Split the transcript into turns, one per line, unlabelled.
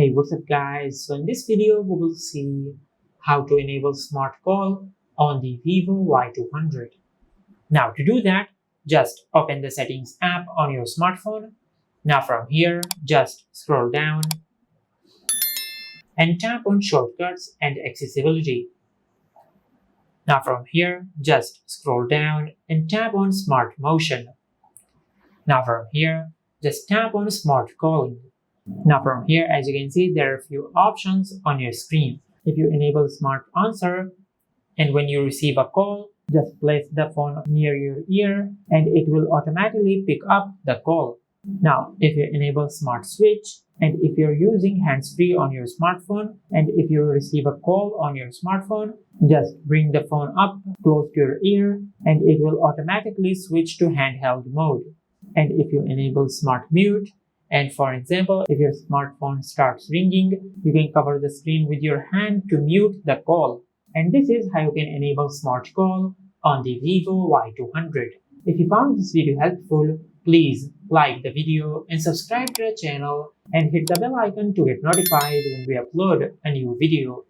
Hey, what's up guys? So in this video we will see how to enable smart call on the Vivo Y200. Now to do that, just open the settings app on your smartphone. Now from here, just scroll down and tap on shortcuts and accessibility. Now from here, just scroll down and tap on smart motion. Now from here, just tap on smart calling. Now from here, as you can see, there are a few options on your screen. If you enable smart answer, and when you receive a call, just place the phone near your ear and it will automatically pick up the call. Now, if you enable smart switch, and if you're using hands-free on your smartphone, and if you receive a call on your smartphone, just bring the phone up close to your ear and it will automatically switch to handheld mode. And if you enable smart mute, and for example, if your smartphone starts ringing, you can cover the screen with your hand to mute the call. And this is how you can enable smart call on the Vivo Y200. If you found this video helpful, please like the video and subscribe to the channel and hit the bell icon to get notified when we upload a new video.